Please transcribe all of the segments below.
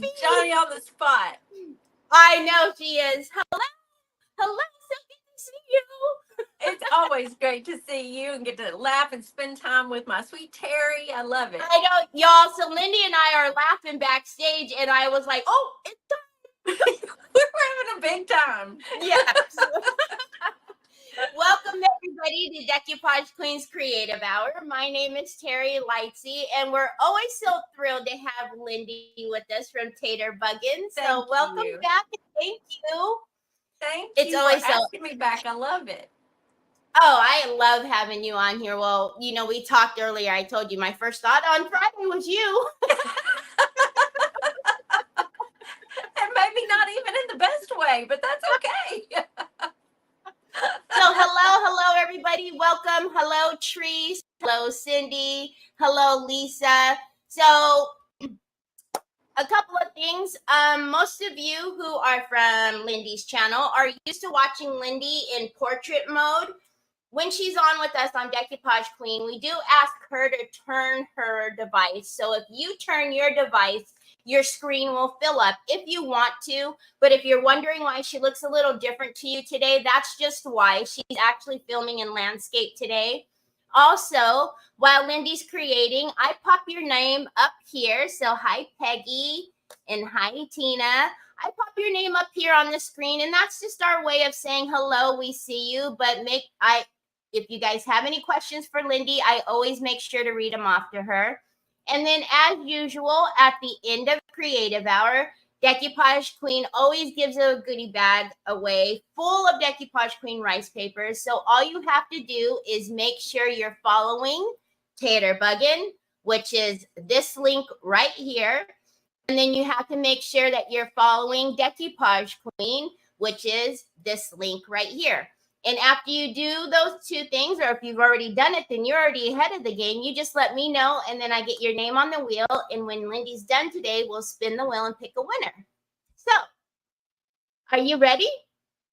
Johnny on the spot. I know she is. Hello, so good to see you. It's always great to see you and get to laugh and spend time with my sweet Teri. I love it. I know, y'all. So Lindy and I are laughing backstage, and I was like, "Oh, it's done." We're having a big time. Yes. Welcome everybody to Decoupage Queen's Creative Hour. My name is Teri Lightsey, and we're always so thrilled to have Lindy with us from Taterbuggin. So welcome back, and thank you. Thank you. It's always for asking me back. I love it. Oh, I love having you on here. Well, you know, we talked earlier. I told you my first thought on Friday was you. And maybe not even in the best way, but that's okay. So hello, everybody. Welcome. Hello, Trees. Hello, Cindy. Hello, Lisa. So a couple of things. Most of you who are from Lindy's channel are used to watching Lindy in portrait mode. When she's on with us on Decoupage Queen, we do ask her to turn her device. So if you turn your device, your screen will fill up if you want to. But if you're wondering why she looks a little different to you today, that's just why. She's actually filming in landscape today. Also, while Lindy's creating, I pop your name up here. So hi, Peggy, and hi, Tina. I pop your name up here on the screen, and that's just our way of saying hello, we see you. But if you guys have any questions for Lindy, I always make sure to read them off to her. And then as usual, at the end of Creative Hour, Decoupage Queen always gives a goodie bag away full of Decoupage Queen rice papers. So all you have to do is make sure you're following Taterbuggin, which is this link right here. And then you have to make sure that you're following Decoupage Queen, which is this link right here. And after you do those two things, or if you've already done it, then you're already ahead of the game. You just let me know, and then I get your name on the wheel. And when Lindy's done today, we'll spin the wheel and pick a winner. So, are you ready?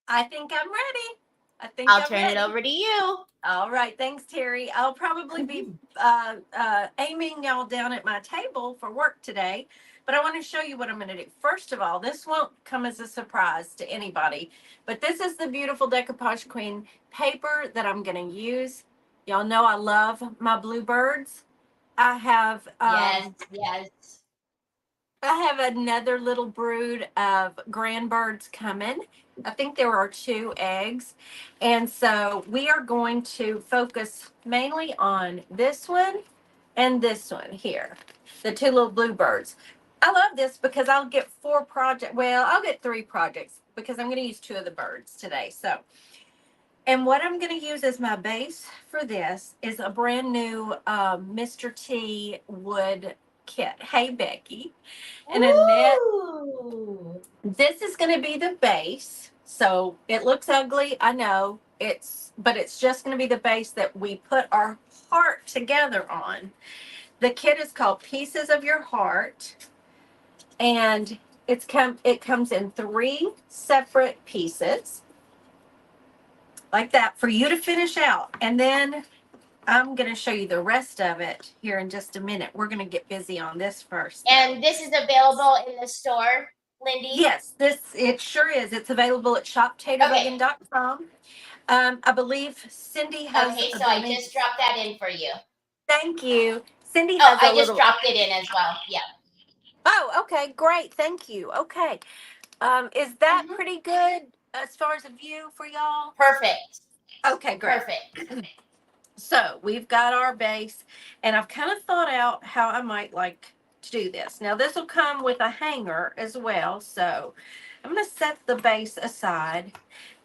I think I'm ready. I'll turn it over to you. All right. Thanks, Teri. I'll probably be aiming y'all down at my table for work today. But I want to show you what I'm going to do. First of all, this won't come as a surprise to anybody. But this is the beautiful Decoupage Queen paper that I'm going to use. Y'all know I love my bluebirds. I have yes. I have another little brood of grandbirds coming. I think there are 2 eggs. And so we are going to focus mainly on this one and this one here, the 2 little bluebirds. I love this because I'll get 4 projects. Well, I'll get 3 projects because I'm going to use 2 of the birds today. So, and what I'm going to use as my base for this is a brand new Mr. T wood kit. Hey, Becky. And this is going to be the base. So it looks ugly. I know but it's just going to be the base that we put our heart together on. The kit is called Pieces of Your Heart. And it comes in 3 separate pieces like that for you to finish out. And then I'm going to show you the rest of it here in just a minute. We're going to get busy on this first. And this is available in the store, Lindy? Yes, it sure is. It's available at shoptaterbuggin.com. I believe Cindy has. Okay, so I just dropped that in for you. Thank you. Cindy has I just dropped it in as well. Yeah. Oh, okay, great. Thank you. Okay. Is that pretty good as far as a view for y'all? Perfect. Okay, great. Perfect. So we've got our base, and I've kind of thought out how I might like to do this. Now this will come with a hanger as well. So I'm going to set the base aside,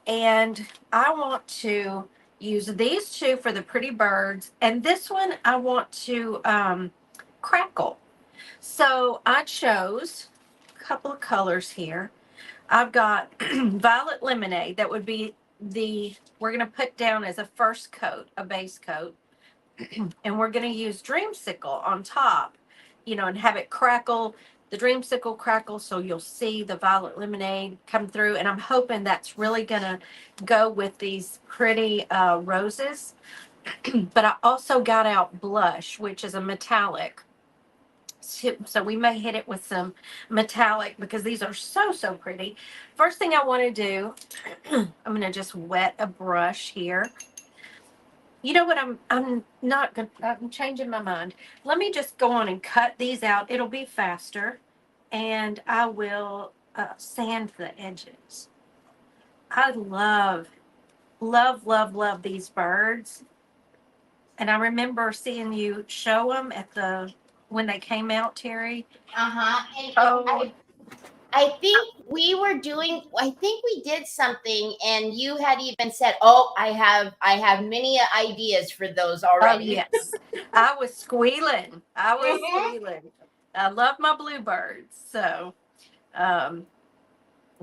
and I want to use these 2 for the pretty birds, and this one I want to crackle. So I chose a couple of colors here. I've got Violet Lemonade. That would be we're going to put down as a first coat, a base coat. And we're going to use Dreamsicle on top, and have it crackle, the Dreamsicle crackle, so you'll see the Violet Lemonade come through. And I'm hoping that's really going to go with these pretty roses. But I also got out Blush, which is a metallic. too, so we may hit it with some metallic because these are so, so pretty. First thing I want to do, I'm going to just wet a brush here. You know what? I'm not going to, I'm changing my mind. Let me just go on and cut these out. It'll be faster. And I will sand the edges. I love, love, love, love these birds. And I remember seeing you show them at when they came out, Teri. And Oh, I think we did something, and you had even said, "Oh, I have many ideas for those oh already." yes. I was squealing. I was Mhm. squealing. I love my bluebirds. So I'm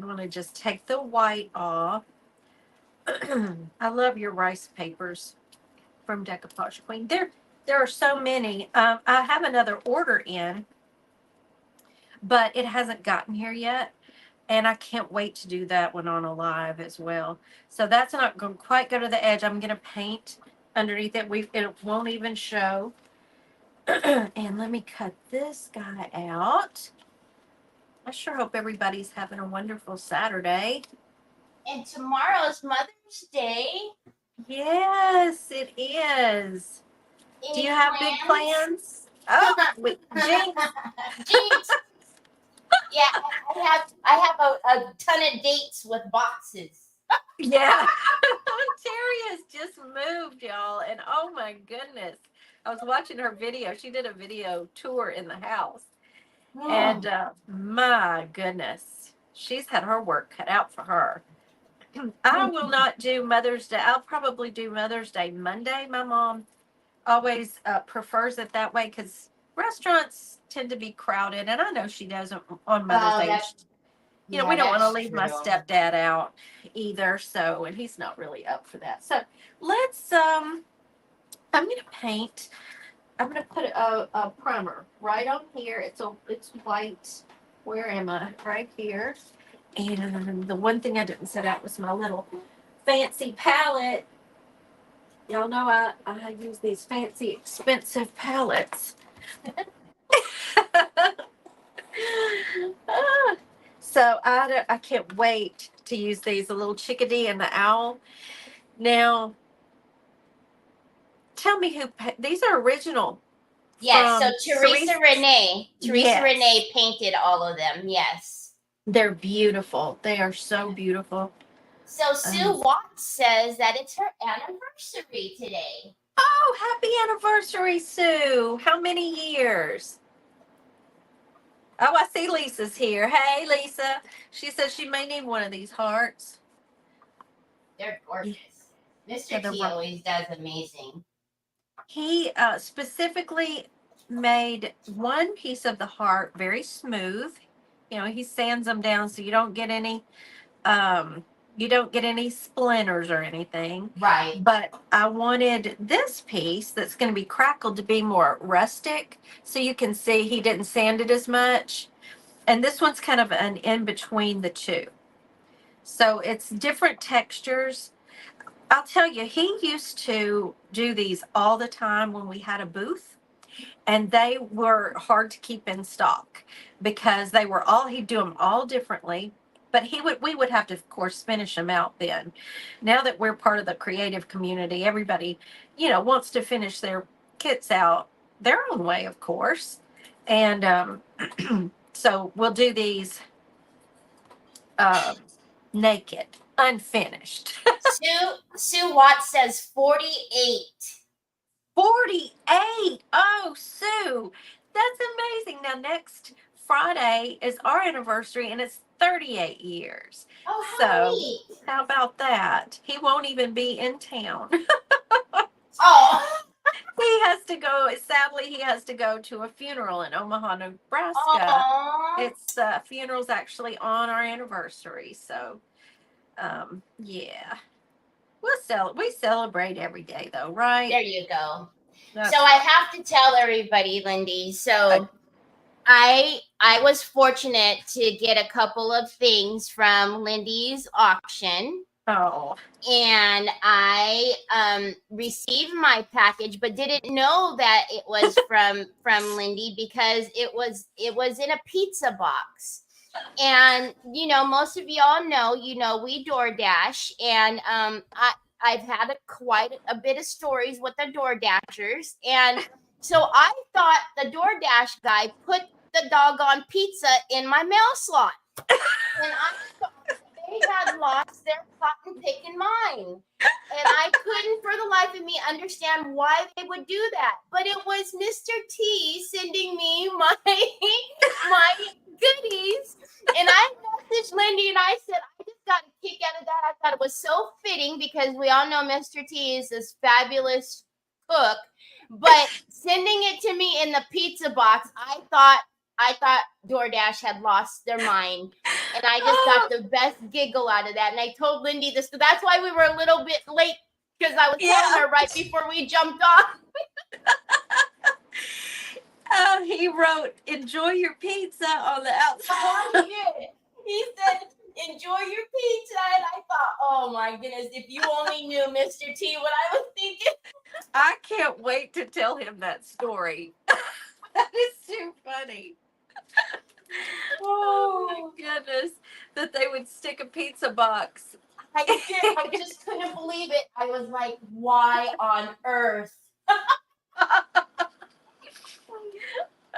going to just take the white off. I love your rice papers from Decoupage Queen. There are so many. I have another order in, but it hasn't gotten here yet. And I can't wait to do that one on a live as well. So that's not going to quite go to the edge. I'm going to paint underneath it. It won't even show. And let me cut this guy out. I sure hope everybody's having a wonderful Saturday. And tomorrow's Mother's Day. Yes, it is. Do you have big plans? Oh, Jinx. Jinx. Yeah, I have a ton of dates with boxes. Yeah. Teri has just moved, y'all. And oh my goodness. I was watching her video. She did a video tour in the house. And my goodness, she's had her work cut out for her. I will not do Mother's Day. I'll probably do Mother's Day Monday. My mom always prefers it that way because restaurants tend to be crowded. And I know she doesn't on Mother's Day. You know, we don't want to leave my stepdad out either. So, and he's not really up for that. So let's, I'm going to paint. I'm going to put a primer right on here. It's white. Where am I? Right here. And the one thing I didn't set out was my little fancy palette. Y'all know I use these fancy, expensive palettes. So I can't wait to use these, the little chickadee and the owl. Now, tell me these are original. Yes, so Teresa Renee Yes. painted all of them. Yes. They're beautiful. They are so beautiful. So Sue Watts says that it's her anniversary today. Oh, happy anniversary, Sue. How many years? Oh, I see Lisa's here. Hey, Lisa. She says she may need one of these hearts. They're gorgeous. Mr. T always does amazing. He specifically made one piece of the heart very smooth. You know, he sands them down so you don't get any splinters or anything. Right. But I wanted this piece that's going to be crackled to be more rustic, so you can see he didn't sand it as much. And this one's kind of an in between the two. So it's different textures. I'll tell you, he used to do these all the time when we had a booth, and they were hard to keep in stock because he'd do them all differently, but we would have to, of course, finish them out then. Now that we're part of the creative community, everybody, wants to finish their kits out their own way, of course. And so we'll do these naked, unfinished. Sue Watts says 48. 48. Oh, Sue, that's amazing. Now, next Friday is our anniversary, and it's 38 years. Oh, how neat. How about that? He won't even be in town. Oh. Sadly, he has to go to a funeral in Omaha, Nebraska. Aww. It's funeral's actually on our anniversary. So, yeah. We celebrate every day, though, right? There you go. So I have to tell everybody, Lindy. So I was fortunate to get a couple of things from Lindy's auction. Oh. And I received my package, but didn't know that it was from Lindy because it was in a pizza box. And most of y'all know, we DoorDash, and I've had quite a bit of stories with the DoorDashers, and so I thought the DoorDash guy put the doggone pizza in my mail slot, and I thought they had lost their cotton picking mine. And I couldn't for the life of me understand why they would do that. But it was Mr. T sending me my goodies. And I messaged Lindy and I said, I just got a kick out of that. I thought it was so fitting because we all know Mr. T is this fabulous cook. But sending it to me in the pizza box, I thought DoorDash had lost their mind. And I just got the best giggle out of that. And I told Lindy this. So that's why we were a little bit late, because I was telling her right before we jumped off. He wrote, "Enjoy your pizza" on the outside. Oh, he said, "Enjoy your pizza." And I thought, oh my goodness, if you only knew, Mr. T, what I was thinking. I can't wait to tell him that story. That is too funny. Oh my goodness, that they would stick a pizza box. I did. I just couldn't believe it. I was like, why on earth?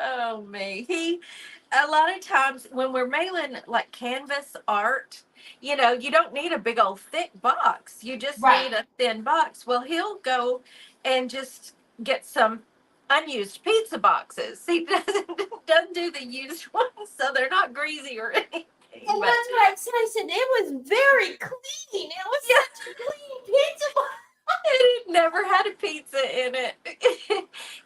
Oh me. A lot of times when we're mailing like canvas art, you don't need a big old thick box. You just need a thin box. Well, he'll go and just get some unused pizza boxes. He doesn't do the used ones, so they're not greasy or anything. And that's what I said. I said it was very clean. It was such a clean pizza box. It never had a pizza in it.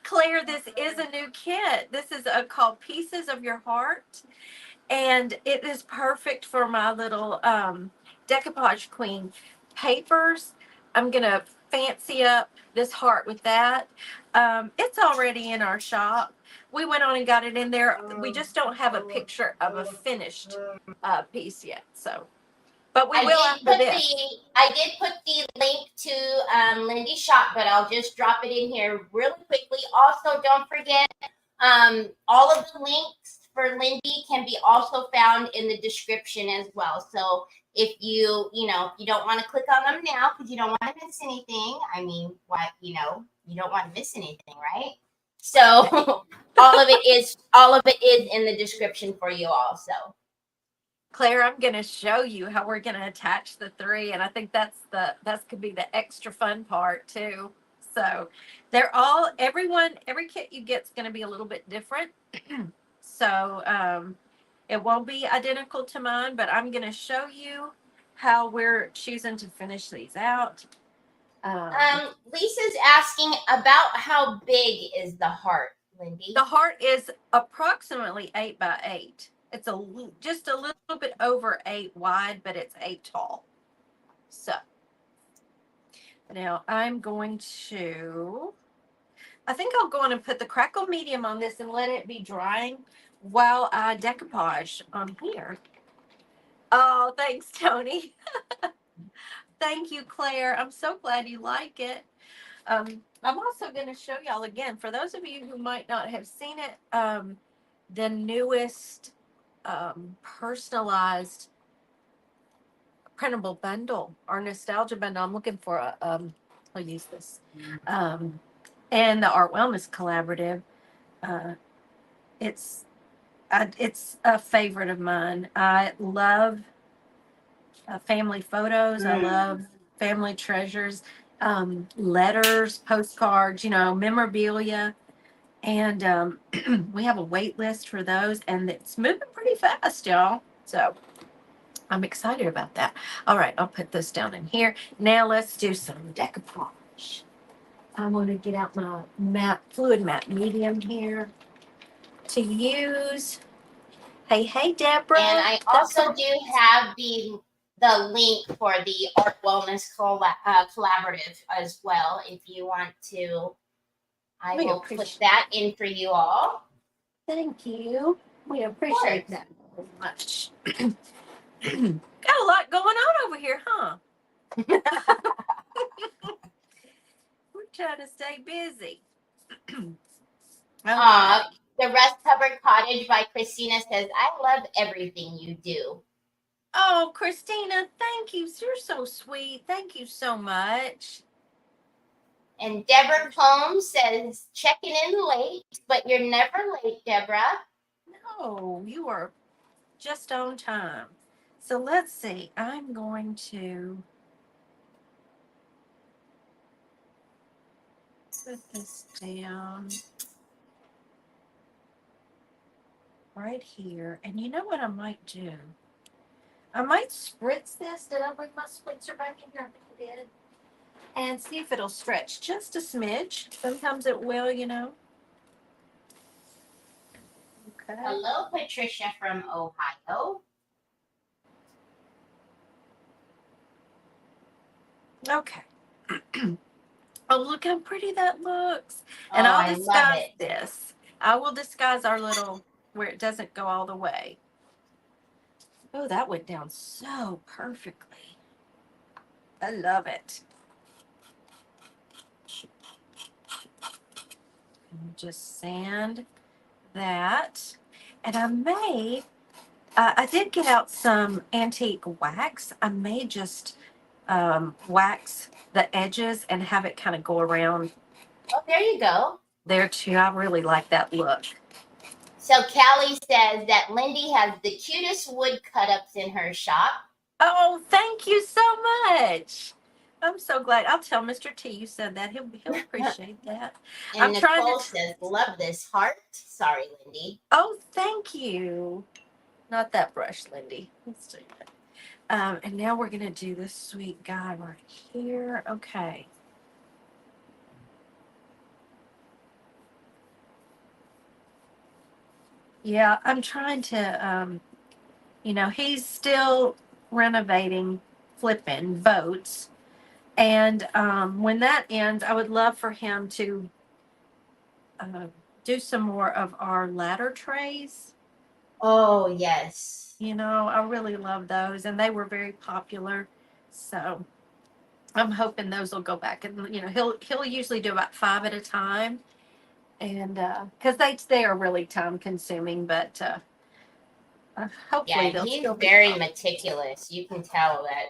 Claire, this is a new kit. This is called Pieces of Your Heart. And it is perfect for my little Decoupage Queen papers. I'm going to fancy up this heart with that. It's already in our shop. We went on and got it in there. We just don't have a picture of a finished piece yet. So. But we will after this. I did put the link to Lindy's shop, but I'll just drop it in here really quickly. Also, don't forget, all of the links for Lindy can be also found in the description as well. So if you don't want to click on them now because you don't want to miss anything. I mean, you don't want to miss anything, right? So all of it is in the description for you also. Claire, I'm going to show you how we're going to attach the 3, and I think that could be the extra fun part too. So every kit you get is going to be a little bit different. So it won't be identical to mine, but I'm going to show you how we're choosing to finish these out. Lisa's asking about how big is the heart, Lindy? The heart is approximately 8 by 8. It's just a little bit over 8 wide, but it's 8 tall. So now I'm going to, I think I'll go on and put the crackle medium on this and let it be drying while I decoupage on here. Oh, thanks, Tony. Thank you, Claire. I'm so glad you like it. I'm also going to show y'all again, for those of you who might not have seen it, the newest personalized printable bundle, our nostalgia bundle. I'm looking for I'll use this, and the Art Wellness Collaborative. It's a favorite of mine. I love family photos. I love family treasures, letters, postcards, memorabilia. And we have a wait list for those, and it's moving pretty fast, y'all. So I'm excited about that. All right, I'll put this down in here. Now let's do some decoupage. I'm going to get out my fluid matte medium here to use. Hey, Deborah. And I also do have the link for the Art Wellness Collaborative as well, if you want to. I will put that in for you all. Thank you. We appreciate that very much. Got a lot going on over here, huh? We're trying to stay busy. Okay. The Rust Covered Cottage by Christina says, I love everything you do. Oh, Christina, thank you. You're so sweet. Thank you so much. And Deborah Combs says, checking in late, but you're never late, Deborah. No, you are just on time. So let's see. I'm going to put this down right here. And you know what I might do? I might spritz this. Did I bring my spritzer back in here? I think I did. And see if it'll stretch just a smidge. Sometimes it will, you know. Okay. Hello, Patricia from Ohio. Okay. Oh, look how pretty that looks. And Oh, I'll I love disguise it. this. I will disguise our little, where it doesn't go all the way. Oh, that went down so perfectly. I love it. And just sand that. And I did get out some antique wax. I may just wax the edges and have it kind of go around Oh, there you go. there too. I really like that look. So Callie says that Lindy has the cutest wood cut-ups in her shop. Oh, thank you so much. I'm so glad. I'll tell Mr. T you said that. He'll appreciate that. And I'm Nicole trying to. says, love this heart. Sorry, Lindy. Oh, thank you. Not that brush, Lindy. Let's do that. And now we're gonna do this sweet guy right here. Okay. Yeah, I'm trying to. He's still renovating, flipping boats, and when that ends, I would love for him to uh, do some more of our ladder trays. Oh, yes. I really love those, and they were very popular. So I'm hoping those will go back, and he'll usually do about 5 at a time, and because they are really time consuming, but hopefully Yeah, they'll he's still be very fun. meticulous. You can tell that.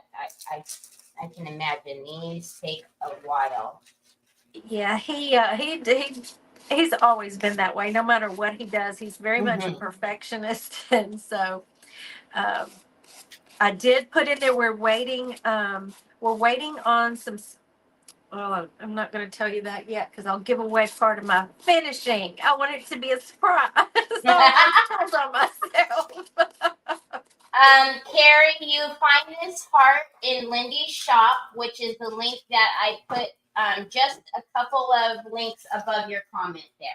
I can imagine these take a while. Yeah, he's always been that way. No matter what he does, he's very much a perfectionist, and so um, I did put in there. We're waiting. We're waiting on some. Well, I'm not going to tell you that yet because I'll give away part of my finishing. I want it to be a surprise. So I told on myself. Carrie, you find this heart in Lindy's shop, which is the link that I put just a couple of links above your comment there.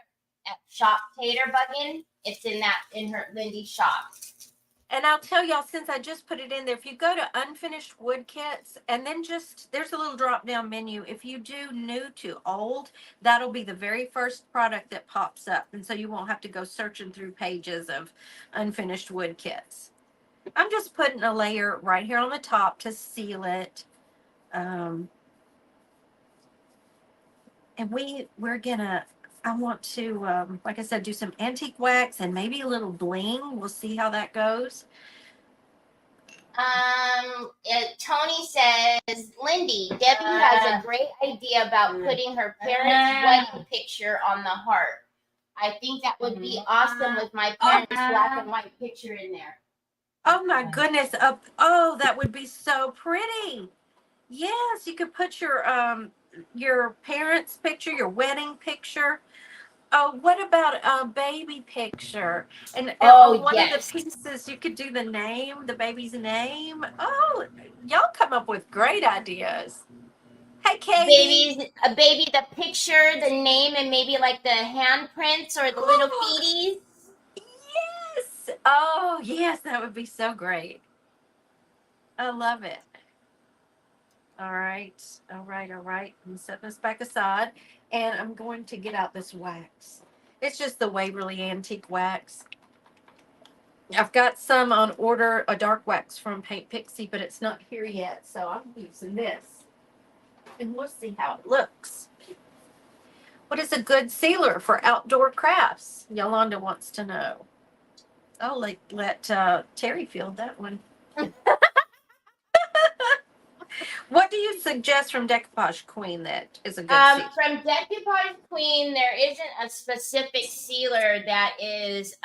At Shop Taterbuggin, it's in her Lindy's shop. And I'll tell y'all, since I just put it in there, if you go to unfinished wood kits and then there's a little drop down menu. If you do new to old, that'll be the very first product that pops up. And so you won't have to go searching through pages of unfinished wood kits. I'm just putting a layer right here on the top to seal it. And I want to, like I said, do some antique wax and maybe a little bling. We'll see how that goes. Tony says, Lindy, Debbie has a great idea about putting her parents' wedding picture on the heart. I think that would be awesome with my parents' black and white picture in there. Oh my goodness. That would be so pretty. Yes, you could put your parents' picture, your wedding picture. Oh, what about a baby picture? And on one of the pieces, you could do the baby's name. Oh, y'all come up with great ideas. Hey, Katie. A baby, the picture, the name, and maybe like the handprints or the little feeties. Yes. Oh, yes, that would be so great. I love it. All right. All right. All right. I'm setting this back aside, and I'm going to get out this wax. It's just the Waverly Antique Wax. I've got some on order, a dark wax from Paint Pixie, but it's not here yet. So I'm using this. And we'll see how it looks. What is a good sealer for outdoor crafts? Yolanda wants to know. I'll let Teri field that one. What do you suggest from Decoupage Queen that is a good sealer? From Decoupage Queen, there isn't a specific sealer that is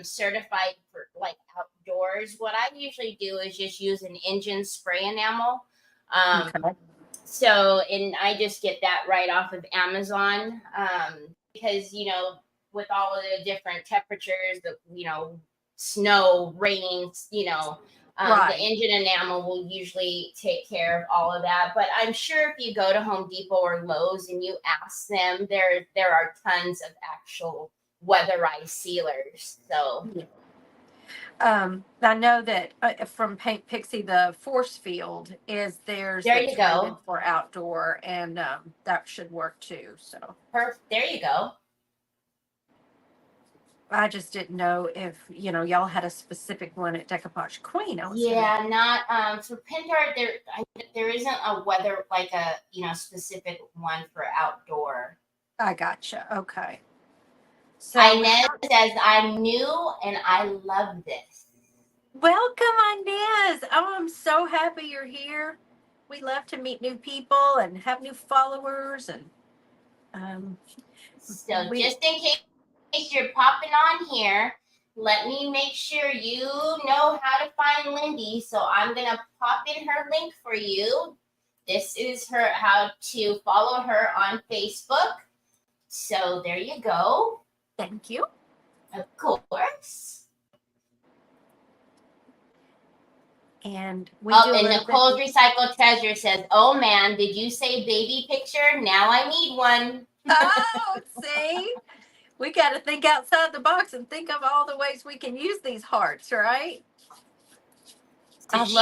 certified for like outdoors. What I usually do is just use an engine spray enamel. Okay. So, and I just get that right off of Amazon because, with all of the different temperatures, snow, rain, Right. the engine enamel will usually take care of all of that. But I'm sure if you go to Home Depot or Lowe's and you ask them, there are tons of actual weatherized sealers. So I know that from Paint Pixie, the force field is theirs there that's you go. rated for outdoor, and that should work too. So Perfect. There you go. I just didn't know if y'all had a specific one at Decoupage Queen. Not for Pintart. There isn't a weather like a specific one for outdoor. I gotcha. Okay. So Inez says I'm new and I love this. Welcome, Inez. Oh, I'm so happy you're here. We love to meet new people and have new followers, and so just in case you're popping on here, let me make sure you know how to find Lindy. So I'm gonna pop in her link for you. This is her how to follow her on Facebook. So there you go. Thank you. Of course. And and Nicole's Recycled Treasure says, "Oh man, did you say baby picture? Now I need one." Oh, see, we got to think outside the box and think of all the ways we can use these hearts, right? So she's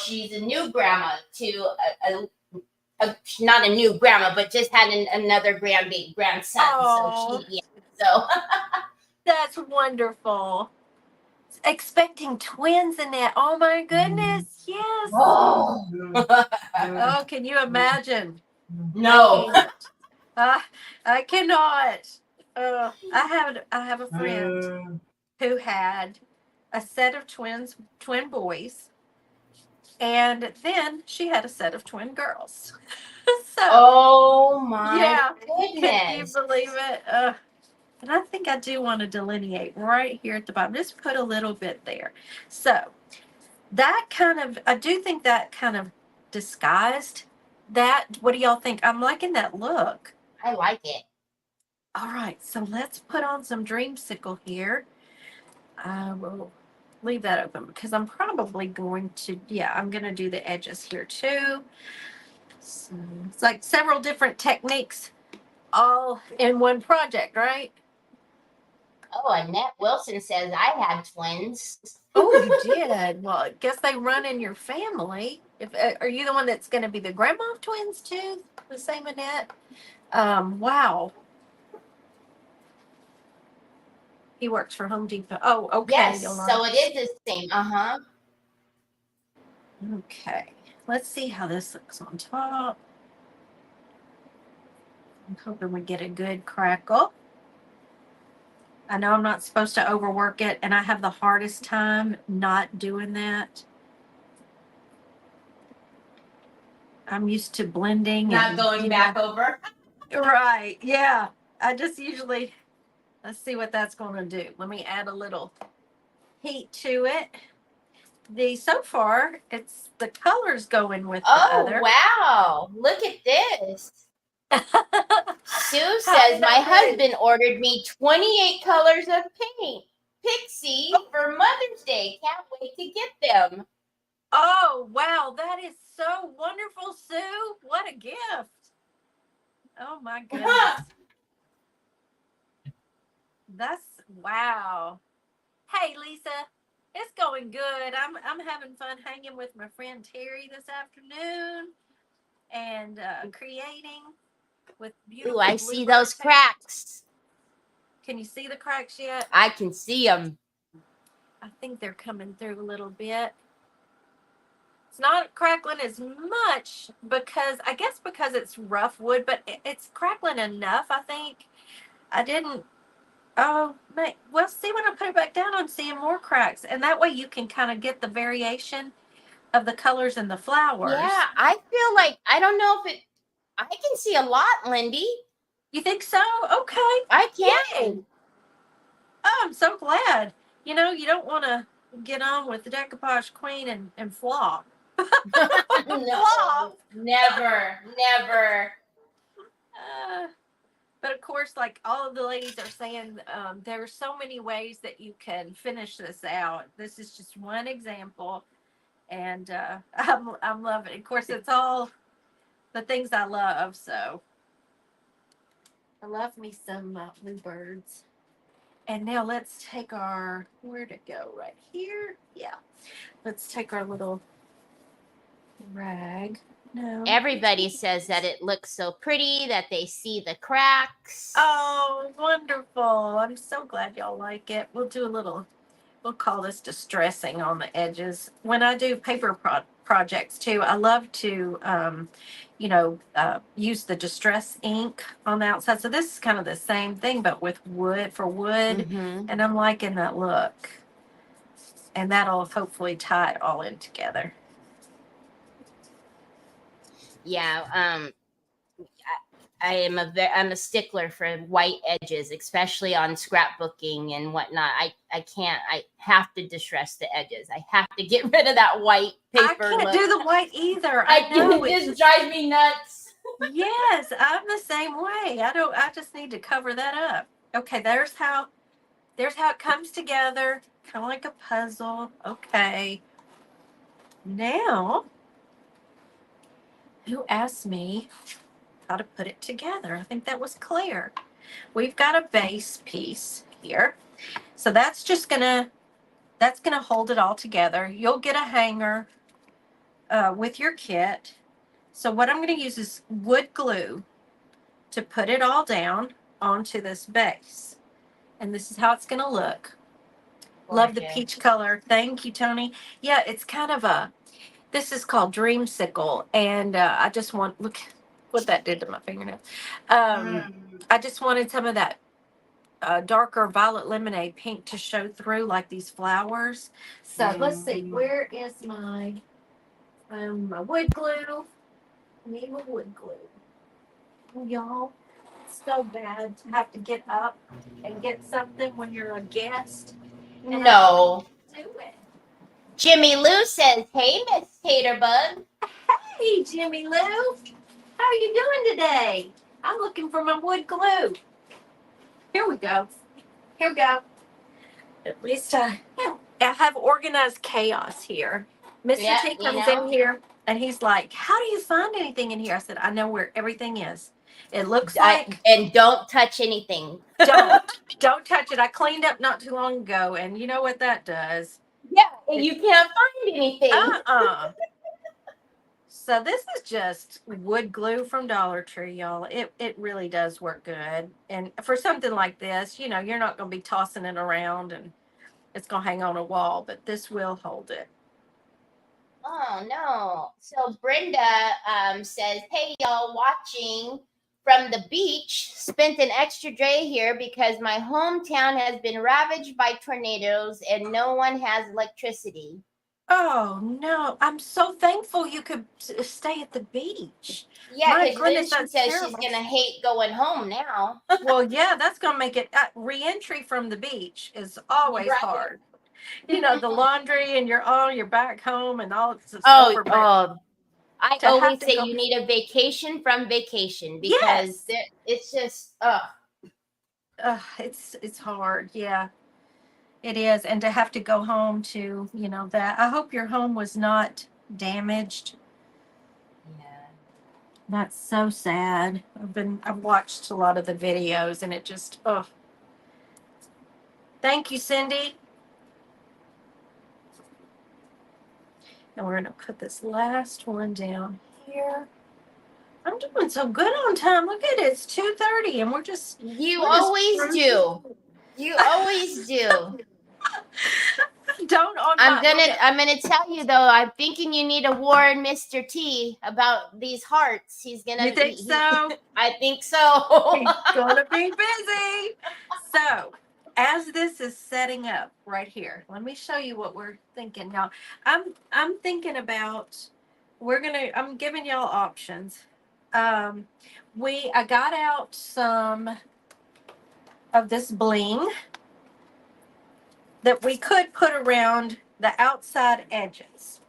she's a new grandma to not a new grandma, but just had another grandson. Oh. So That's wonderful. Expecting twins in that. Oh my goodness. Yes. Oh, can you imagine? No. I cannot. I have a friend who had a set of twin boys, and then she had a set of twin girls. So, oh my goodness. Can you believe it? And I think I do want to delineate right here at the bottom. Just put a little bit there. So I do think that kind of disguised that. What do y'all think? I'm liking that look. I like it. All right, so let's put on some dreamsicle here. I will leave that open because I'm probably going to, I'm going to do the edges here too. So it's like several different techniques all in one project, right? Oh, Annette Wilson says I had twins. Oh, you did? Well, I guess they run in your family. Are you the one that's going to be the grandma of twins too? The same Annette? Wow. He works for Home Depot. Oh, okay. Yes, so it is the same. Okay. Let's see how this looks on top. I'm hoping we get a good crackle. I know I'm not supposed to overwork it, and I have the hardest time not doing that. I'm used to blending. Not going back over. Right. Yeah. I just usually, let's see what that's going to do. Let me add a little heat to it. So far, it's the colors going with the other. Oh, wow. Look at this. Sue says, my husband ordered me 28 colors of paint. Pixie for Mother's Day. Can't wait to get them. Oh, wow. That is so wonderful, Sue. What a gift. Oh, my goodness. That's, wow. Hey, Lisa. It's going good. I'm having fun hanging with my friend Teri this afternoon and creating with beautiful. Ooh, I see those cracks. Can you see the cracks yet? I can see them. I think they're coming through a little bit. It's not crackling as much because it's rough wood, but it's crackling enough. I think I didn't. Oh, well, see, when I put it back down, I'm seeing more cracks, and that way you can kind of get the variation of the colors and the flowers. Yeah, I feel like I don't know if it. I can see a lot, Lindy. You think so? Okay. I can. Yay. Oh, I'm so glad. You know, you don't want to get on with the Decoupage Queen and flop. No, never. But of course, like all of the ladies are saying, there are so many ways that you can finish this out. This is just one example, and I'm loving it. Of course, it's all the things I love. So I love me some bluebirds. And now let's take where'd it go? Right here? Yeah. Let's take our little rag. No. Everybody says that it looks so pretty, that they see the cracks. Oh, wonderful. I'm so glad y'all like it. We'll call this distressing on the edges. When I do paper projects too, I love to, use the distress ink on the outside. So this is kind of the same thing, but with wood. Mm-hmm. And I'm liking that look. And that'll hopefully tie it all in together. Yeah, I'm a stickler for white edges, especially on scrapbooking and whatnot. I have to distress the edges. I have to get rid of that white paper. I can't do the white either. I know it just drives me nuts. Yes, I'm the same way. I just need to cover that up. Okay, there's how it comes together, kind of like a puzzle. Okay. Now, who asked me how to put it together? I think that was Claire. We've got a base piece here. So that's gonna hold it all together. You'll get a hanger with your kit. So what I'm going to use is wood glue to put it all down onto this base. And this is how it's going to look. Love the peach color. Thank you, Tony. Yeah, it's kind of this is called Dreamsicle. And I just look what that did to my fingernail. I just wanted some of that darker violet lemonade pink to show through like these flowers. So let's see, where is my wood glue? I need my wood glue. Oh, y'all, it's so bad to have to get up and get something when you're a guest. No. Do it. Jimmy Lou says, "Hey, Miss Taterbug." Hey, Jimmy Lou. How are you doing today? I'm looking for my wood glue. Here we go. Here we go. At least I have organized chaos here. Mr. T comes in here and he's like, "How do you find anything in here?" I said, "I know where everything is. It looks like." And don't touch anything. Don't touch it. I cleaned up not too long ago, and you know what that does? Yeah, you can't find anything. So this is just wood glue from Dollar Tree, y'all. It really does work good. And for something like this, you're not going to be tossing it around and it's going to hang on a wall, but this will hold it. Oh, no. So Brenda says, "Hey, y'all, watching from the beach. Spent an extra day here because my hometown has been ravaged by tornadoes and no one has electricity." Oh, no. I'm so thankful you could stay at the beach. Yeah, because she says she's going to hate going home now. Well, yeah, that's going to make it, re-entry from the beach is always hard. The laundry and you're back home and all it's I always say you need a vacation from vacation because it's just it's hard. Yeah, it is. And to have to go home to, that. I hope your home was not damaged. Yeah. That's so sad. I've watched a lot of the videos and it just, Thank you, Cindy. And we're going to put this last one down here. I'm doing so good on time. Look at it. It's 2:30 and we're You always do. You always do. Don't on I'm my. gonna tell you though. I'm thinking you need to warn Mr. T about these hearts. He's gonna. You think so? I think so. He's gonna be busy. So, as this is setting up right here, let me show you what we're thinking, y'all. I'm thinking about I'm giving y'all options. I got out some of this bling that we could put around the outside edges.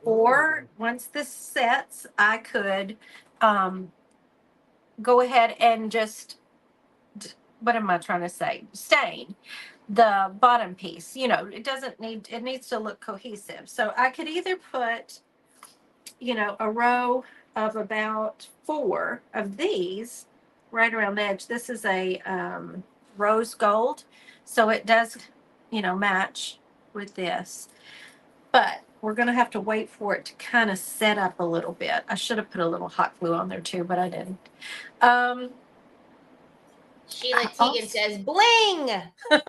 Or once this sets, I could go ahead and just, what am I trying to say? Stain the bottom piece. It needs to look cohesive. So I could either put, a row of about 4 of these right around the edge. This is a rose gold, so it does, match with this. But we're going to have to wait for it to kind of set up a little bit. I should have put a little hot glue on there too, but I didn't. Sheila Teagan says, bling!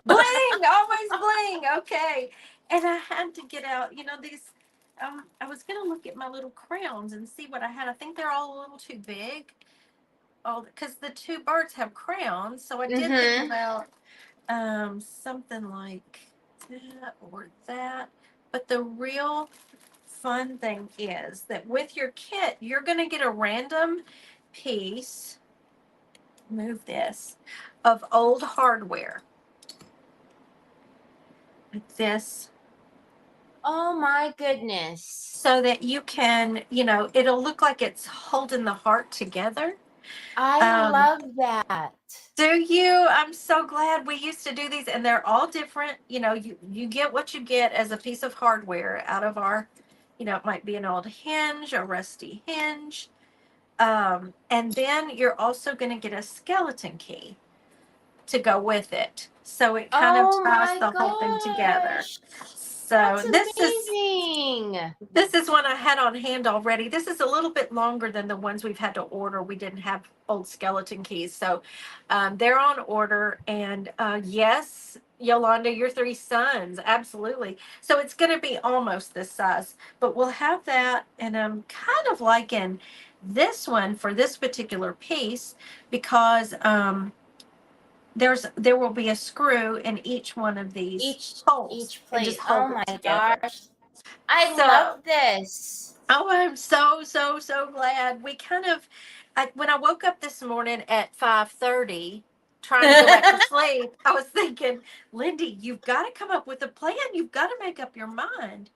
Bling! Always bling! Okay. And I had to get out, these, I was going to look at my little crowns and see what I had. I think they're all a little too big. Oh, because the 2 birds have crowns. So I did think about something like that or that. But the real fun thing is that with your kit, you're going to get a random piece, move this, of old hardware. Like this. Oh my goodness. So that you can, it'll look like it's holding the heart together. I love that. Do you? I'm so glad we used to do these, and they're all different. You get what you get as a piece of hardware out of our, it might be an old hinge, a rusty hinge. And then you're also going to get a skeleton key to go with it. So it kind of ties the whole thing together. So that's amazing. This is one I had on hand already. This is a little bit longer than the ones we've had to order. We didn't have old skeleton keys. So they're on order. And yes, Yolanda, your 3 sons. Absolutely. So it's going to be almost this size. But we'll have that. And I'm kind of liking this one for this particular piece because there will be a screw in each one of these holes. Each plate. Oh my gosh. I love this. Oh, I'm so glad. We kind of, when I woke up this morning at 5:30, trying to go back to sleep, I was thinking, Lindy, you've got to come up with a plan. You've got to make up your mind.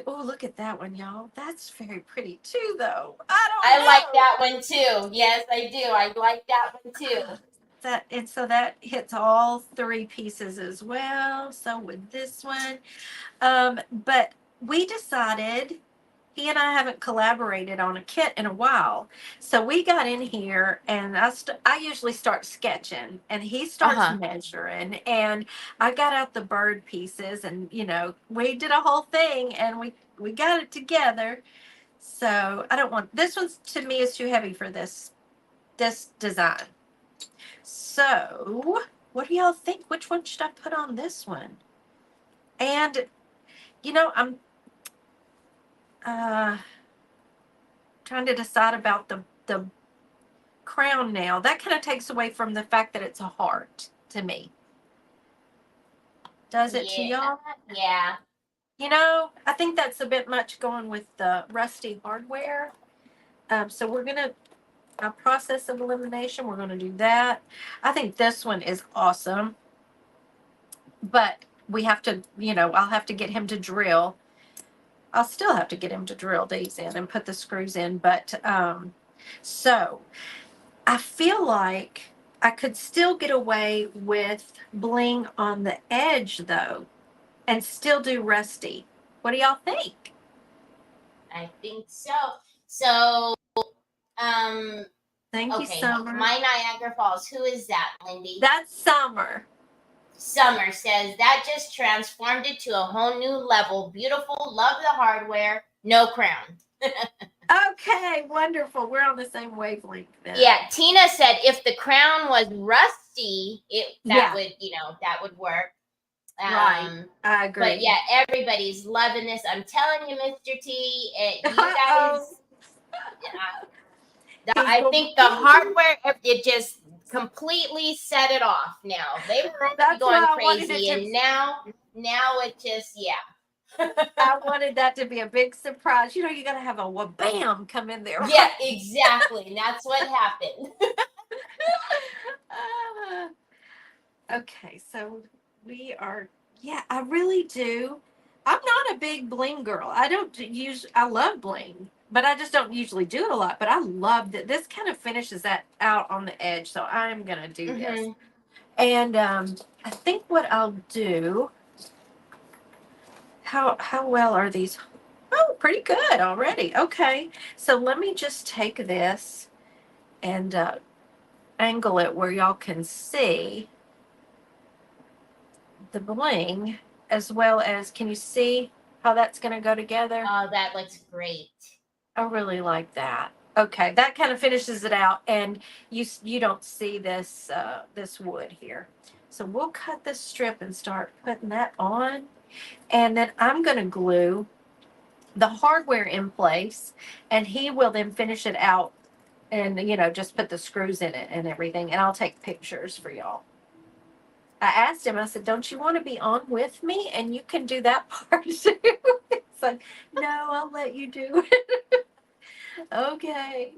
Oh, look at that one, y'all. That's very pretty too, though. I like that one too. Yes, I do. I like that one too. So that hits all 3 pieces as well. So with this one, but we decided, he and I haven't collaborated on a kit in a while. So we got in here and I usually start sketching and he starts measuring, and I got out the bird pieces and, we did a whole thing and we got it together. So I don't want, this one to me is too heavy for this design. So what do y'all think? Which one should I put on this one? And, I'm trying to decide about the crown now. That kind of takes away from the fact that it's a heart to me. Does it to y'all? Yeah. I think that's a bit much going with the rusty hardware. So we're going to, a process of elimination, we're going to do that. I think this one is awesome. But we have to, I'll have to get him to drill. I'll still have to get him to drill these in and put the screws in. But so I feel like I could still get away with bling on the edge though and still do rusty. What do y'all think? I think so. So, thank you, Summer. My Niagara Falls. Who is that, Lindy? That's Summer. Summer says that just transformed it to a whole new level. Beautiful. Love the hardware. No crown. Okay, wonderful. We're on the same wavelength then. Yeah, Tina said if the crown was rusty, that Yeah. would work. Right. I agree. But yeah, everybody's loving this. I'm telling you, Mr. T, you Uh-oh. guys, I think the hardware, it just completely set it off now. They were already That's going why I wanted crazy, it to, and now it just, yeah. I wanted that to be a big surprise. You know, you got to have a wha-bam come in there. Yeah, exactly. And that's what happened. Okay, so we are, yeah, I really do. I'm not a big bling girl. I love bling, but I just don't usually do it a lot. But I love that this kind of finishes that out on the edge. So I'm going to do this. And I think what I'll do, how well are these? Oh, pretty good already. Okay. So let me just take this and angle it where y'all can see the bling, as well as, can you see how that's going to go together? Oh, that looks great. I really like that. Okay, that kind of finishes it out, and you don't see this this wood here. So we'll cut this strip and start putting that on, and then I'm going to glue the hardware in place, and he will then finish it out, and just put the screws in it and everything, and I'll take pictures for y'all. I asked him, I said, don't you want to be on with me? And you can do that part too. It's like, no, I'll let you do it. Okay.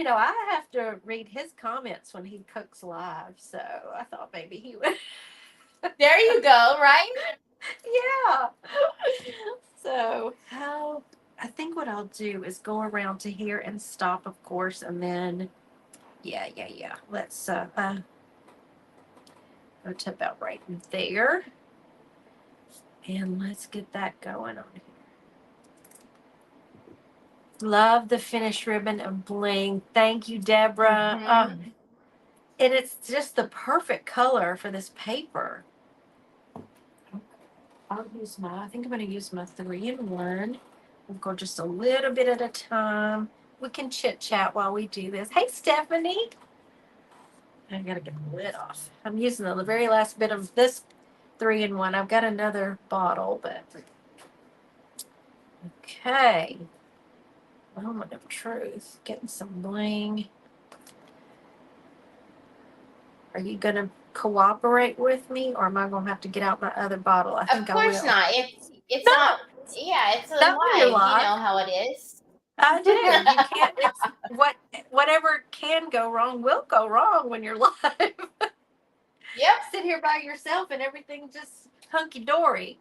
I have to read his comments when he cooks live. So I thought maybe he would. There you go, right? Yeah. So I think what I'll do is go around to here and stop, of course. And then, yeah. Let's, go to about right there. And let's get that going on here. Love the finished ribbon and bling. Thank you, Deborah. And it's just the perfect color for this paper. I think I'm going to use my 3-in-1. We'll go just a little bit at a time. We can chit chat while we do this. Hey, Stephanie. I got to get the lid off. I'm using the very last bit of this 3-in-1. I've got another bottle, but okay. Moment of truth. Getting some bling. Are you going to cooperate with me, or am I going to have to get out my other bottle? I think I will. Of course not. It's not. Yeah, it's a live. You know how it is. I do. You can't. It's whatever can go wrong will go wrong when you're live. Yep. Sit here by yourself and everything just hunky dory.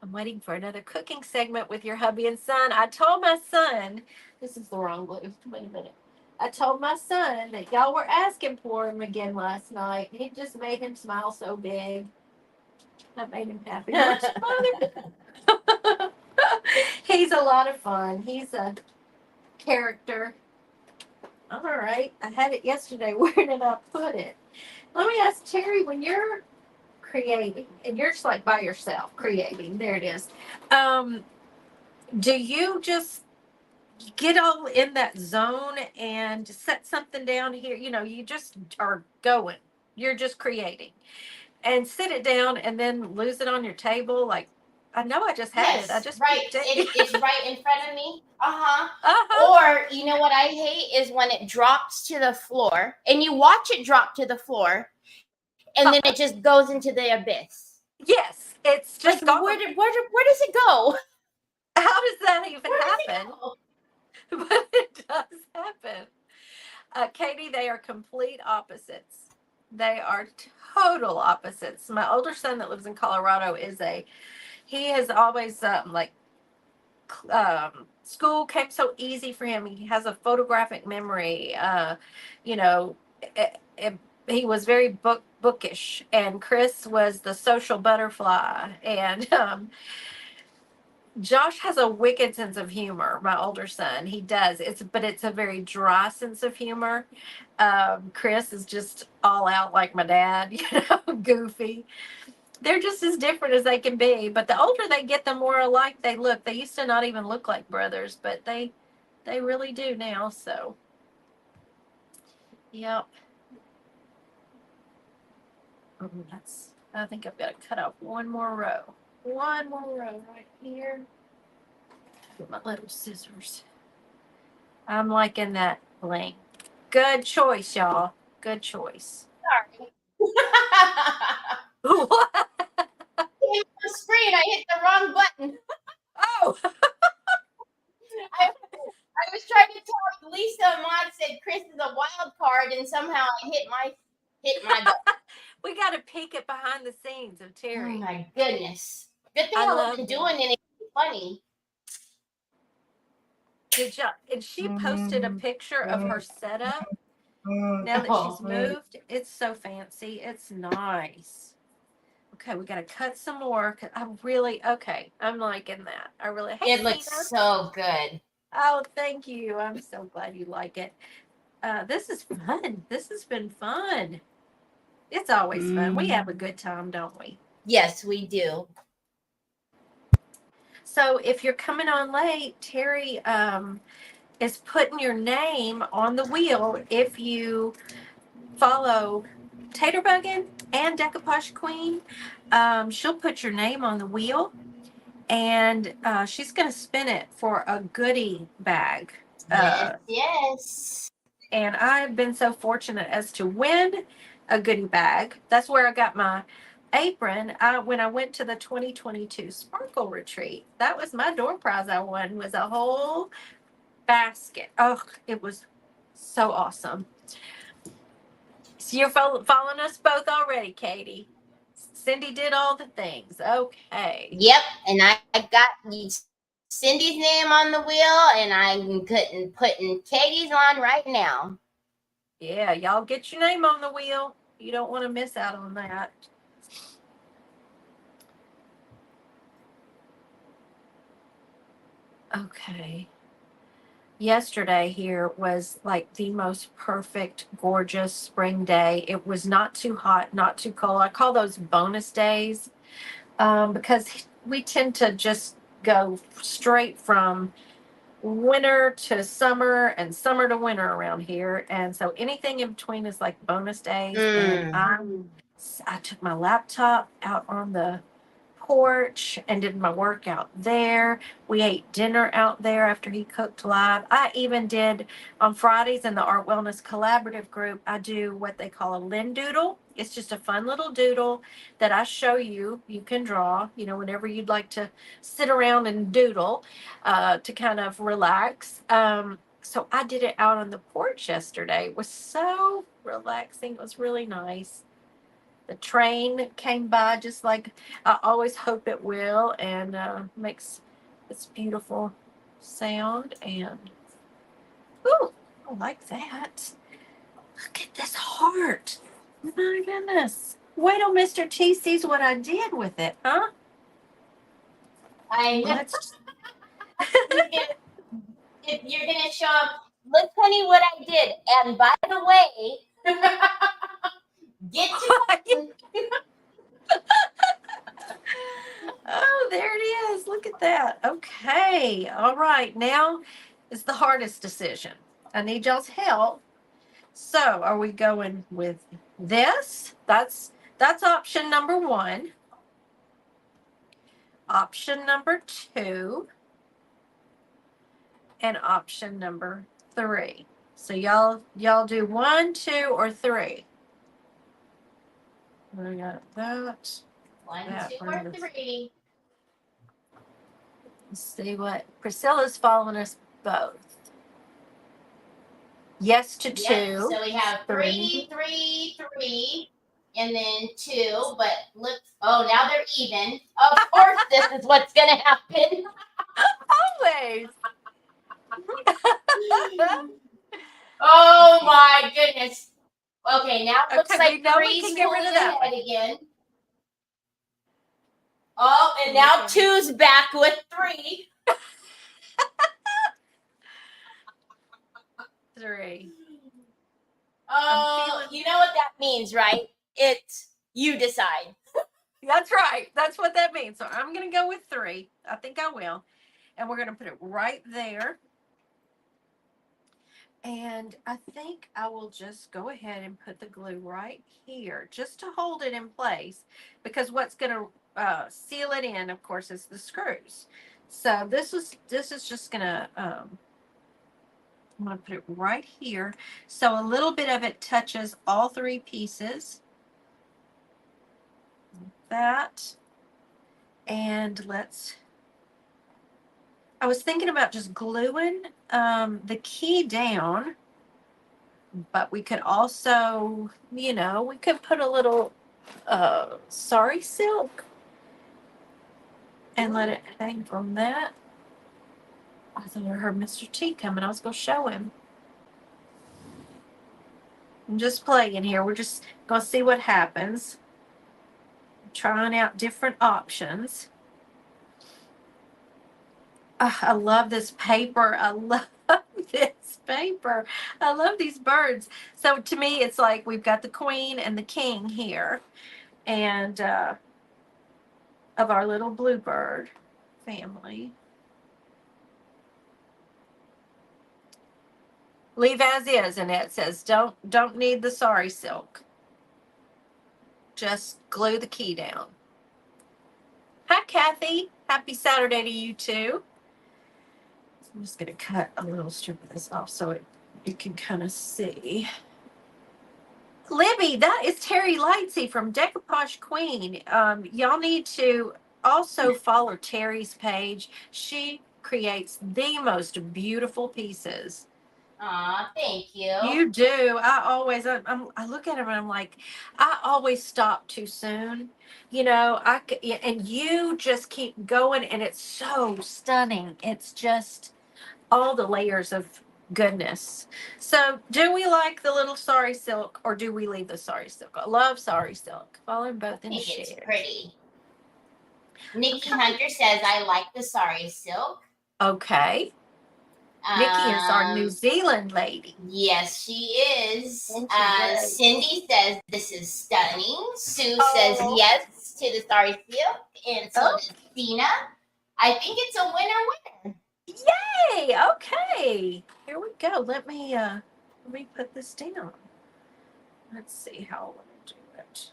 I'm waiting for another cooking segment with your hubby and son. I told my son, this is the wrong glue. Wait a minute. I told my son that y'all were asking for him again last night. It just made him smile so big. That made him happy. He's a lot of fun. He's a character. All right. I had it yesterday. Where did I put it? Let me ask Teri, when you're creating, and you're just like by yourself creating, there it is. Do you just get all in that zone and set something down here? You just are going. You're just creating. And sit it down and then lose it on your table. Like, I know I just had it. I just right. It's right in front of me. Or you know what I hate is when it drops to the floor and you watch it drop to the floor, and then it just goes into the abyss. Yes, it's just like, where does it go? How does that even happen? But it does happen. Katie, they are complete opposites. They are total opposites. My older son that lives in Colorado he has always school came so easy for him. He has a photographic memory. He was very bookish, and Chris was the social butterfly, and Josh has a wicked sense of humor. My older son, he does. But it's a very dry sense of humor. Chris is just all out like my dad, goofy. They're just as different as they can be. But the older they get, the more alike they look. They used to not even look like brothers, but they really do now. So, yep. I think I've got to cut off one more row. One more row right here. Get my little scissors. I'm liking that bling. Good choice, y'all. Good choice. Sorry. What? Came on the screen. I hit the wrong button. Oh. I was trying to tell Lisa Mod said Chris is a wild card, and somehow I hit my button. We got to peek at behind the scenes of Teri. Oh my goodness. Good thing I I love wasn't that. doing anything funny. Good job. And she posted a picture of her setup. Now that she's moved, it's so fancy. It's nice. Okay, we got to cut some more. I'm liking that. I really. Hey, It looks Tina. so good. Oh, thank you. I'm so glad you like it. This is fun. This has been fun. It's always fun. We have a good time, don't we? Yes, we do. So if you're coming on late, Teri is putting your name on the wheel if you follow Taterbuggin and Decoupage Queen. She'll put your name on the wheel, and she's going to spin it for a goodie bag. Yes. And I've been so fortunate as to win a goodie bag. That's where I got my apron. When I went to the 2022 Sparkle Retreat, that was my door prize. I won was a whole basket. Oh, it was so awesome. So you're following us both already, Katie. Cindy did all the things. Okay. Yep, and I got Cindy's name on the wheel, and I'm putting Katie's on right now. Yeah, y'all get your name on the wheel. You don't want to miss out on that. Okay. Yesterday here was like the most perfect, gorgeous spring day. It was not too hot, not too cold. I call those bonus days because we tend to just go straight from winter to summer and summer to winter around here. And so anything in between is like bonus days. And I took my laptop out on the porch and did my workout there. We ate dinner out there after he cooked live. I even did on Fridays in the Art Wellness Collaborative group, I do what they call a Lynn doodle. It's just a fun little doodle that I show you. You can draw, whenever you'd like to sit around and doodle to kind of relax. So I did it out on the porch yesterday. It was so relaxing. It was really nice. The train came by just like I always hope it will, and makes this beautiful sound. And ooh, I like that. Look at this heart. My goodness. Wait till Mr. T sees what I did with it, huh? I know. Let's If you're gonna show up, look, honey, what I did. And by the way, get to Oh, there it is. Look at that. Okay. All right. Now is the hardest decision. I need y'all's help. So, are we going with this? That's option number 1. Option number 2. And option number 3. So y'all do 1, 2, or 3. We got that. 1, 2, or 3. Let's see what Priscilla's following us both. Yes to 2. Yep, so we have 3, 3, 3, and then 2. But look, oh, now they're even. Of course, this is what's gonna happen. Always. Oh my goodness. Okay, now it looks like we can get rid of that ahead again. Oh, and now 2's back with 3. 3. Oh, you know what that means, right? It's you decide. That's right. That's what that means. So I'm going to go with 3. I think I will. And we're going to put it right there. And I think I will just go ahead and put the glue right here just to hold it in place, because what's going to seal it in, of course, is the screws. So this is just going to, I'm going to put it right here. So a little bit of it touches all 3 pieces. That. And I was thinking about just gluing the key down, but we could also, we could put a little sari silk and let it hang from that. I thought I heard Mr. T coming. I was going to show him. I'm just playing here. We're just going to see what happens. Trying out different options. I love this paper. I love this paper. I love these birds. So to me, it's like we've got the queen and the king here, and of our little bluebird family. Leave as is, and it says don't need the sari silk. Just glue the key down. Hi, Kathy. Happy Saturday to you too. I'm just going to cut a little strip of this off so you can kind of see. Libby, that is Teri Lightsey from Decoupage Queen. Y'all need to also follow Teri's page. She creates the most beautiful pieces. Aw, thank you. You do. I look at them and I'm like, I always stop too soon. And you just keep going, and it's so stunning. It's just all the layers of goodness. So do we like the little sari silk, or do we leave the sari silk? I love sari silk. Follow them both in I think shares. it's pretty. Nikki Hunter says, I like the sari silk. Okay. Nikki is our New Zealand lady. Yes, she is. Cindy says, this is stunning. Sue says yes to the sari silk. And so does Dina. I think it's a winner. Yay! Okay. Here we go. Let me put this down. Let's see how I want to do it.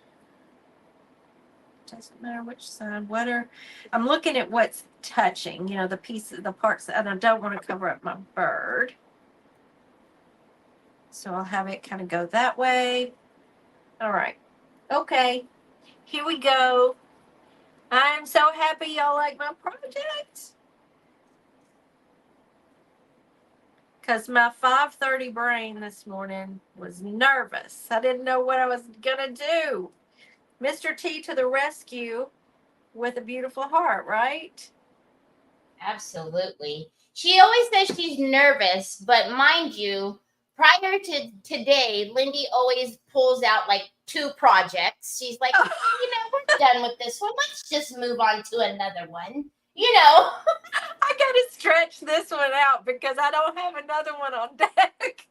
Doesn't matter which side. I'm looking at what's touching, the pieces, the parts, and I don't want to cover up my bird. So I'll have it kind of go that way. All right. Okay. Here we go. I'm so happy y'all like my project. Because my 5:30 brain this morning was nervous. I didn't know what I was going to do. Mr. T to the rescue with a beautiful heart, right? Absolutely. She always says she's nervous, but mind you, prior to today, Lindy always pulls out like 2 projects. She's like, we're done with this one. Let's just move on to another one. I got to stretch this one out because I don't have another one on deck.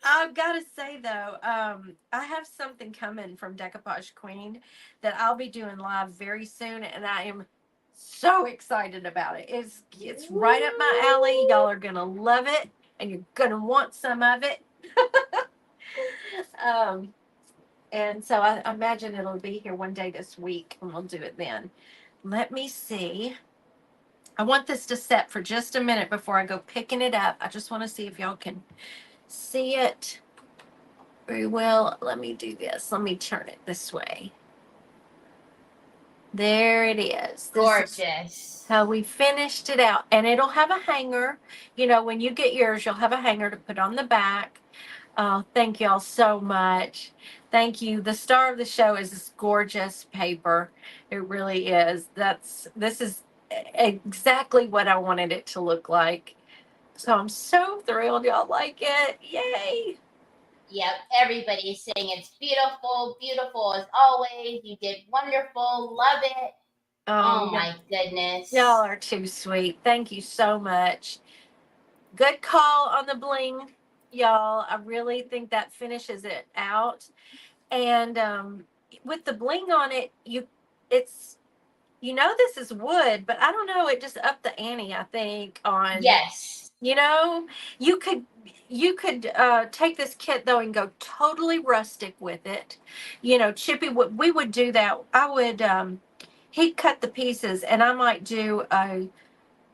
I've got to say, though, I have something coming from Decoupage Queen that I'll be doing live very soon, and I am so excited about it. It's right up my alley. Y'all are going to love it, and you're going to want some of it. And so I imagine it'll be here one day this week, and we'll do it then. Let me see. I want this to set for just a minute before I go picking it up. I just want to see if y'all can see it very well. Let me do this. Let me turn it this way. There it is. Gorgeous. How we finished it out. And it'll have a hanger. When you get yours, you'll have a hanger to put on the back. Oh, thank y'all so much. Thank you. The star of the show is this gorgeous paper. It really is. This is exactly what I wanted it to look like. So I'm so thrilled y'all like it. Yay. Yep, everybody's saying it's beautiful, beautiful as always. You did wonderful. Love it. Oh my goodness. Y'all are too sweet. Thank you so much. Good call on the bling, y'all. I really think that finishes it out. And with the bling on it, it's this is wood, but I don't know, it just upped the ante, I think, on Yes. you know, you could take this kit though and go totally rustic with it. Chippy would we would do that. I would he'd cut the pieces and I might do a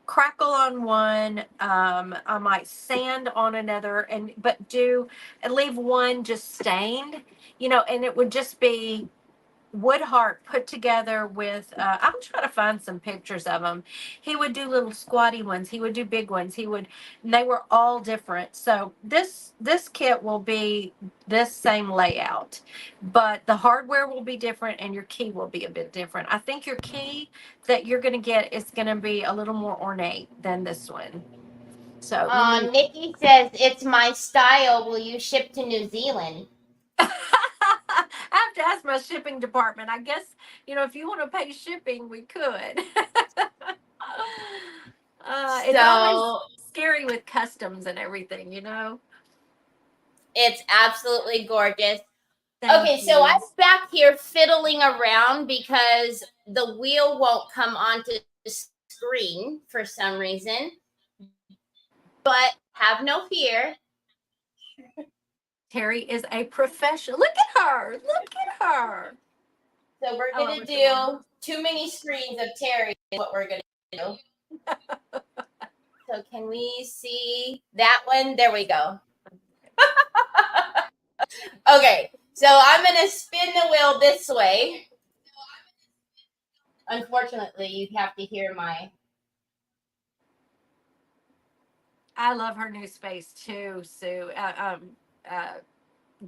crackle on one, I might sand on another, but leave one just stained, and it would just be wood heart put together with I'll try to find some pictures of him. He would do little squatty ones, he would do big ones, and they were all different. So this kit will be this same layout, but the hardware will be different and your key will be a bit different. I think your key that you're going to get is going to be a little more ornate than this one. So Nikki says, it's my style. Will you ship to New Zealand? I have to ask my shipping department. I guess, if you want to pay shipping, we could. It's always scary with customs and everything, It's absolutely gorgeous. Thank so you. I'm back here fiddling around because the wheel won't come onto the screen for some reason. But have no fear. Teri is a professional. Look at her. Look at her. So we're going to do too many screens of Teri is what we're going to do. So can we see that one? There we go. Okay, so I'm going to spin the wheel this way. Unfortunately, you have to hear my... I love her new space too, Sue.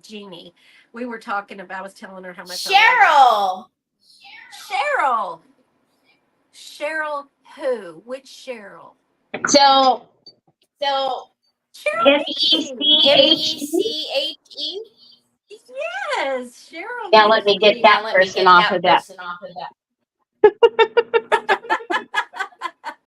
Jeannie. We were talking about, I was telling her how much Cheryl. Cheryl who? Which Cheryl? So Cheryl MECHE. Yes, Cheryl. Yeah, let me get that person off of that.